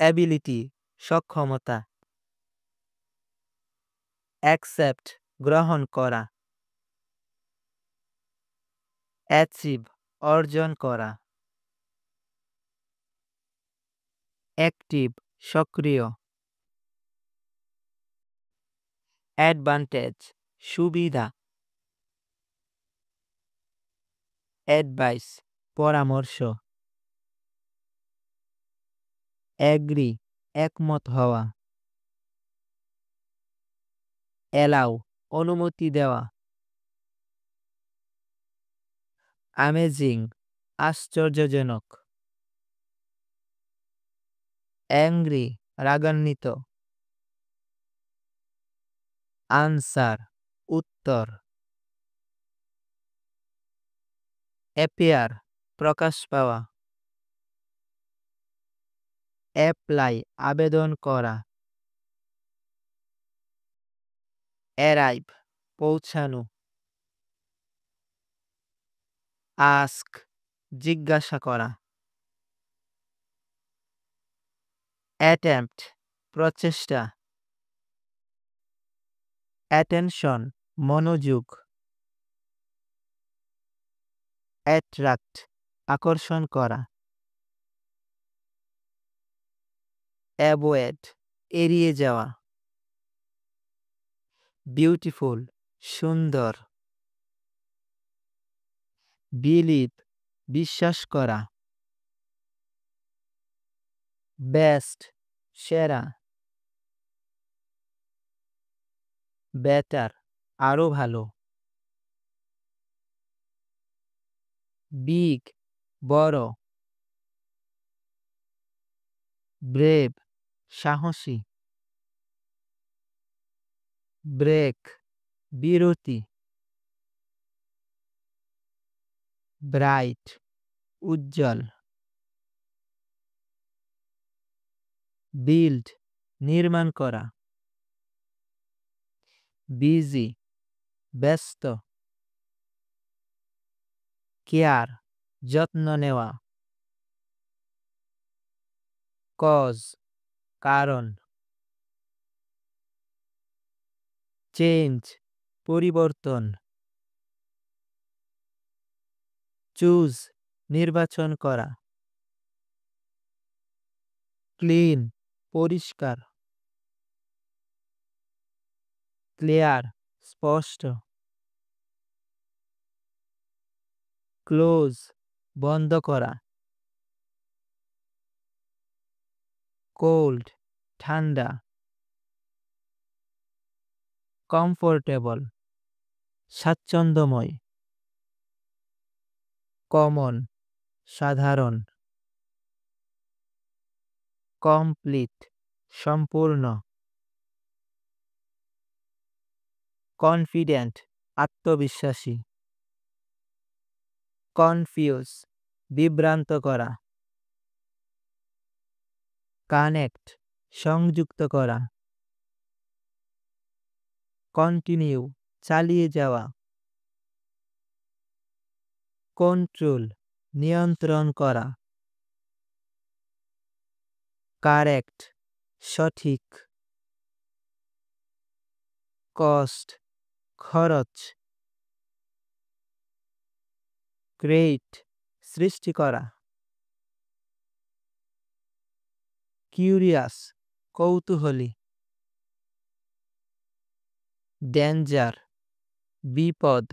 ability সক্ষমতা, accept গ্রহণ করা, অ্যাচিভ অর্জন করা, অ্যাক্টিভ সক্রিয়, অ্যাডভান্টেজ সুবিধা, অ্যাডভাইস পরামর্শ, অ্যাগ্রি একমত হওয়া, অ্যালাউ অনুমতি দেওয়া, অ্যামেজিং আশ্চর্যজনক, অ্যাংরি রাগান্বিত, আনসার উত্তর, অ্যাপিয়ার প্রকাশ পাওয়া, অ্যাপ্লাই আবেদন করা, অ্যারাইভ পৌঁছানো, আস্ক জিজ্ঞাসা করা, অ্যাটেম্পট প্রচেষ্টা, অ্যাটেনশন মনোযোগ, অ্যাট্রাক্ট আকর্ষণ করা, অ্যাভয়েড এড়িয়ে যাওয়া, বিউটিফুল সুন্দর, বিলিভ বিশ্বাস করা, বেস্ট সেরা, বেটার আরো ভালো, বিগ বড়, ব্রেভ সাহসী, ব্রেক বিরতি, ব্রাইট উজ্জ্বল, বিল্ড নির্মাণ করা, বিজি ব্যস্ত, কেয়ার যত্ন নেওয়া, কজ কারণ, চেঞ্জ পরিবর্তন, চুজ নির্বাচন করা, ক্লিন পরিষ্কার, ক্লিয়ার স্পষ্ট, ক্লোজ বন্ধ করা, কোল্ড ঠান্ডা, কমফোর্টেবল স্বাচ্ছন্দ্যময়, কমন সাধারণ, কমপ্লিট সম্পূর্ণ, কনফিডেন্ট আত্মবিশ্বাসী, কনফিউজ বিভ্রান্ত করা, কানেক্ট সংযুক্ত করা, কন্টিনিউ চালিয়ে যাওয়া, কন্ট্রোল নিয়ন্ত্রণ করা, কারেক্ট সঠিক, কস্ট খরচ, ক্রিয়েট সৃষ্টি করা, কিউরিয়াস কৌতূহলী, ডেঞ্জার বিপদ,